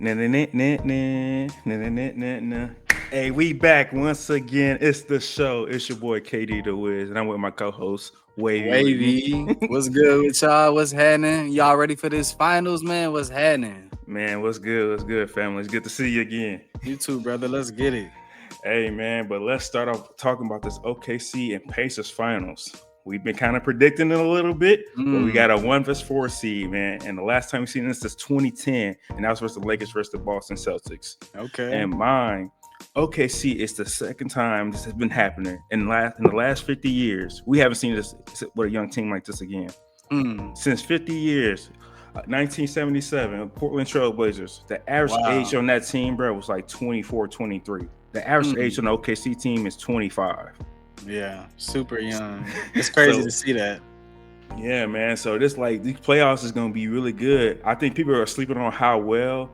Nah, nah, nah, nah, nah, nah, nah, nah, nah. Hey, we back once again. It's the show. It's your boy KD DA-WiZ, and I'm with my co-host WavY. WavY, what's good with y'all? What's happening? Y'all ready for this finals, man? What's happening? Man, what's good? What's good, family? It's good to see you again. You too, brother. Let's get it. Hey, man, but let's start off talking about this OKC and Pacers finals. We've been kind of predicting it a little bit, but we got a 1-4 seed, man. And the last time we seen this is 2010, and that was versus the Lakers versus the Boston Celtics. Okay. And mine, OKC is the second time this has been happening in the last 50 years. We haven't seen this with a young team like this again. Since 50 years. 1977, Portland Trail Blazers. The average age on that team, bro, was like 24, 23. The average age on the OKC team is 25. Yeah, super young. It's crazy to see that. Yeah, man. So this these playoffs is gonna be really good. I think people are sleeping on how well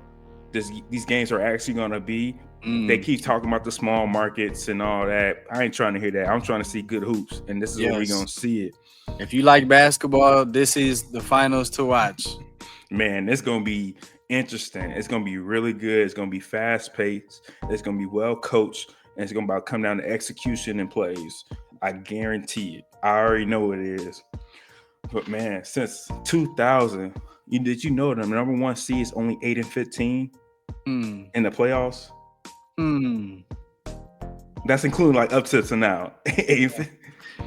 these games are actually gonna be. They keep talking about the small markets and all that. I ain't trying to hear that. I'm trying to see good hoops, and this is where we're gonna see it. If you like basketball, this is the finals to watch. Man, it's gonna be interesting. It's gonna be really good. It's gonna be fast paced. It's gonna be well coached, and it's gonna come down to execution and plays. I guarantee it. I already know what it is. But man, since 2000, did you know the number one seed is only 8-15 in the playoffs? That's including like up to now.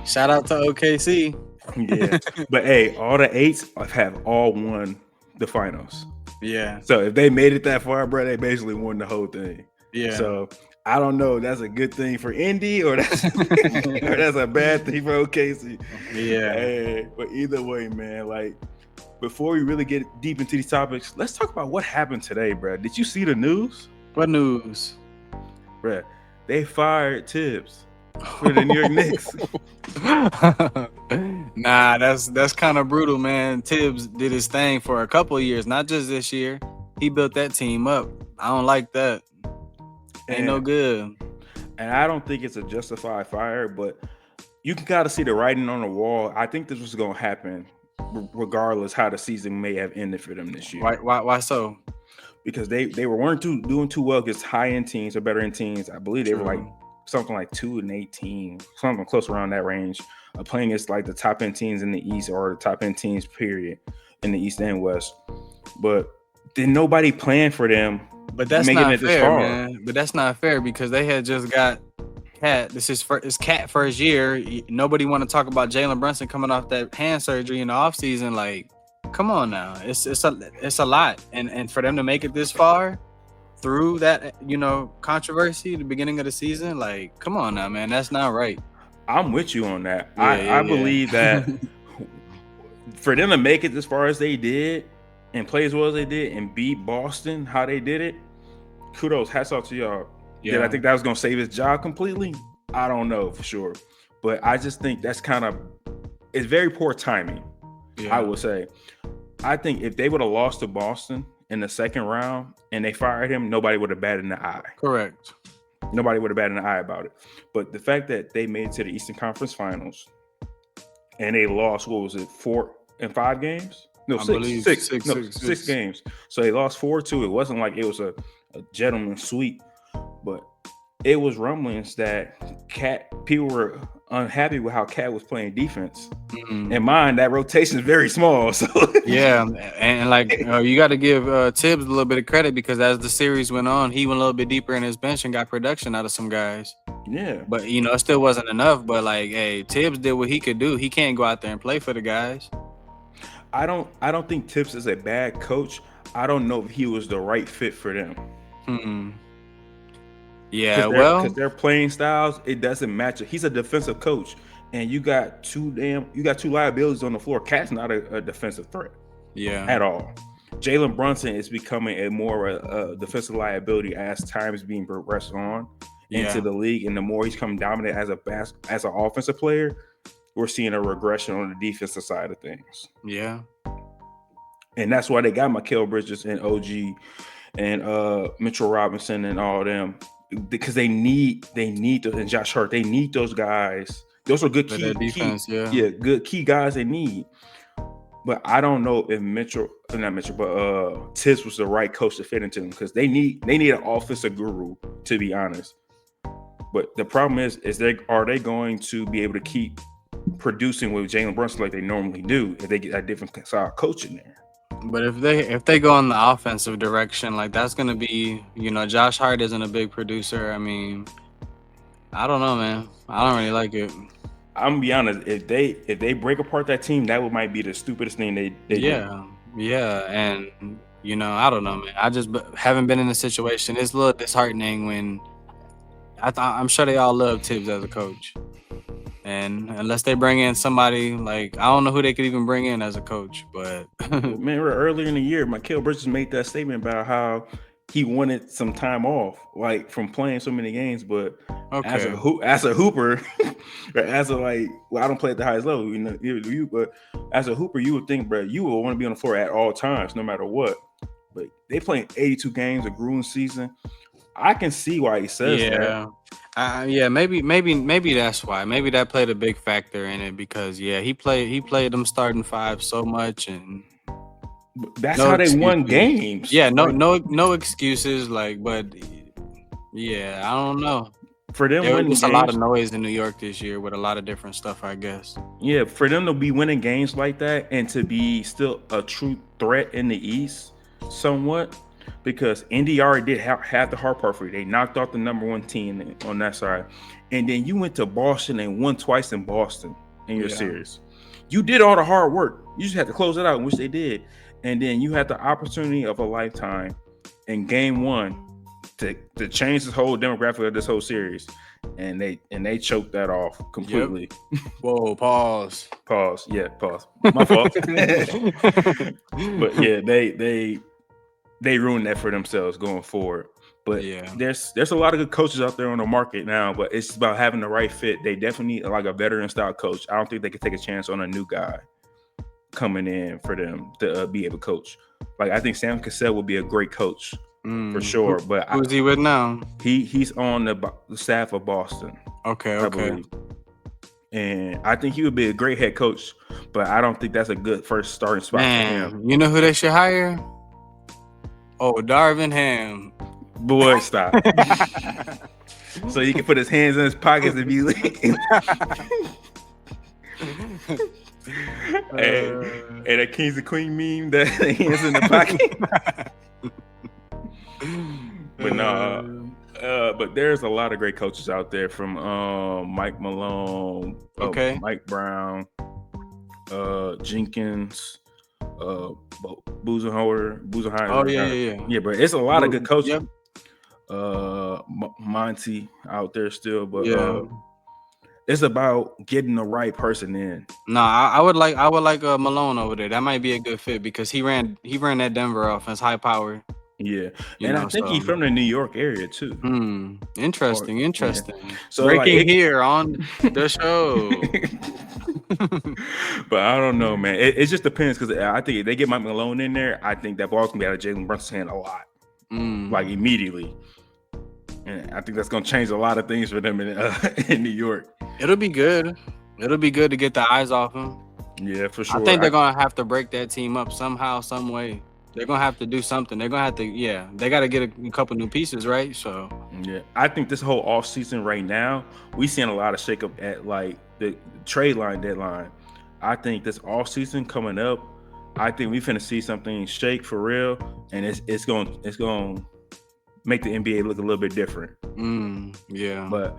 Shout out to OKC. Yeah, but hey, all the eights have all won the finals. Yeah. So if they made it that far, bro, they basically won the whole thing. Yeah. So I don't know if that's a good thing for Indy or that's or that's a bad thing for OKC. Yeah. Hey, but either way, man, like before we really get deep into these topics, let's talk about what happened today, bro. Did you see the news? What news? Bro, they fired Tibbs for the New York Knicks. Nah, that's kind of brutal, man. Tibbs did his thing for a couple of years, not just this year. He built that team up. I don't like that. Ain't no good. And I don't think it's a justified fire, but you can kind of see the writing on the wall. I think this was going to happen regardless how the season may have ended for them this year. Why so? Because they weren't doing too well against high-end teams or better-end teams. I believe they were like something like 2-18, something close around that range. Playing against like the top-end teams in the East or the top-end teams, period, in the East and West. But then nobody planned for them. But that's not fair, man. But that's not fair because they had just got Cat. This is Cat first year. Nobody want to talk about Jalen Brunson coming off that hand surgery in the offseason. Like, come on now. It's a lot. And for them to make it this far through that, controversy at the beginning of the season, like, come on now, man. That's not right. I'm with you on that. I believe that for them to make it as far as they did and play as well as they did and beat Boston how they did it, kudos, hats off to y'all. Yeah. Did I think that was going to save his job completely? I don't know for sure. But I just think that's it's very poor timing, I would say. I think if they would have lost to Boston in the second round and they fired him, nobody would have batted an eye. Correct. Nobody would have batted an eye about it. But the fact that they made it to the Eastern Conference Finals and they lost, what was it, 4 and 5 games? No, six games. So they lost 4-2. It wasn't like it was a gentleman's sweep, but it was rumblings that people were unhappy with how Cat was playing defense. In mine, that rotation is very small. So yeah, and like you got to give Tibbs a little bit of credit because as the series went on, he went a little bit deeper in his bench and got production out of some guys. Yeah, but it still wasn't enough. But like, hey, Tibbs did what he could do. He can't go out there and play for the guys. I don't think Tibbs is a bad coach. I don't know if he was the right fit for them. Yeah, because their playing styles, it doesn't match. He's a defensive coach, and you got two liabilities on the floor. Cat's not a defensive threat, at all. Jalen Brunson is becoming a more defensive liability as time is being progressed on into the league, and the more he's come dominant as an offensive player, we're seeing a regression on the defensive side of things. Yeah, and that's why they got Mikal Bridges and OG and Mitchell Robinson and all them. Because they need those, and Josh Hart, they need those guys. Those are good good key guys they need. But I don't know if Tibbs was the right coach to fit into them because they need an offensive guru, to be honest. But the problem is are they going to be able to keep producing with Jalen Brunson like they normally do if they get a different style coach in there? But if they go in the offensive direction, like that's gonna be, Josh Hart isn't a big producer. I mean, I don't know, man. I don't really like it. I'm gonna be honest. If they break apart that team, that might be the stupidest thing they do. Yeah, and I don't know, man. I just haven't been in a situation. It's a little disheartening when I'm sure they all love Tibbs as a coach. And unless they bring in somebody, like, I don't know who they could even bring in as a coach, but man, earlier in the year, Mikal Bridges made that statement about how he wanted some time off, like from playing so many games. But as a hooper, or as a I don't play at the highest level, but as a hooper, you would think, bro, you would want to be on the floor at all times, no matter what. But they playing 82 games, a grueling season. I can see why he says that. Maybe that's why. Maybe that played a big factor in it because he played them starting five so much, and that's how they won games. Yeah, no excuses. But I don't know. For them, there was a lot of noise in New York this year with a lot of different stuff, I guess. Yeah, for them to be winning games like that and to be still a true threat in the East, somewhat. Because Indy already did have the hard part for you. They knocked off the number one team on that side. And then you went to Boston and won twice in Boston in your series. You did all the hard work. You just had to close it out, which they did. And then you had the opportunity of a lifetime in game one to change the whole demographic of this whole series. And they choked that off completely. Yep. Whoa, pause. Yeah, pause. My fault. But yeah, they ruined that for themselves going forward. But there's a lot of good coaches out there on the market now, but it's about having the right fit. They definitely need like a veteran style coach. I don't think they could take a chance on a new guy coming in for them to be able to coach. Like I think Sam Cassell would be a great coach for sure. But who's he with now? He's on the staff of Boston. Okay. I believe. And I think he would be a great head coach, but I don't think that's a good first starting spot for him. You know who they should hire? Oh, Darvin Ham. Boy, stop. So he can put his hands in his pockets and be like... and a Kings and Queen meme that hands in the pocket. But no, but there's a lot of great coaches out there from Mike Malone, Mike Brown, Jenkins, Buzenholzer. Oh yeah. But it's a lot of good coaches. Monty out there still, but it's about getting the right person in. No, I would like Malone over there. That might be a good fit because he ran that Denver offense, high power. Yeah, I think he's from the New York area too. Interesting. Yeah. So breaking here on the show. But I don't know, man. It just depends because I think if they get Mike Malone in there, I think that ball's gonna be out of Jalen Brunson's hand a lot, like immediately. And I think that's gonna change a lot of things for them in New York. It'll be good. It'll be good to get the eyes off him. Yeah, for sure. I think they're gonna have to break that team up somehow, some way. They're gonna have to do something. They're gonna have to, they got to get a couple new pieces, right? So yeah, I think this whole off season right now, we seeing a lot of shakeup at like the trade line deadline. I think this off season coming up, I think we finna see something shake for real, and it's going to make the NBA look a little bit different. Yeah, but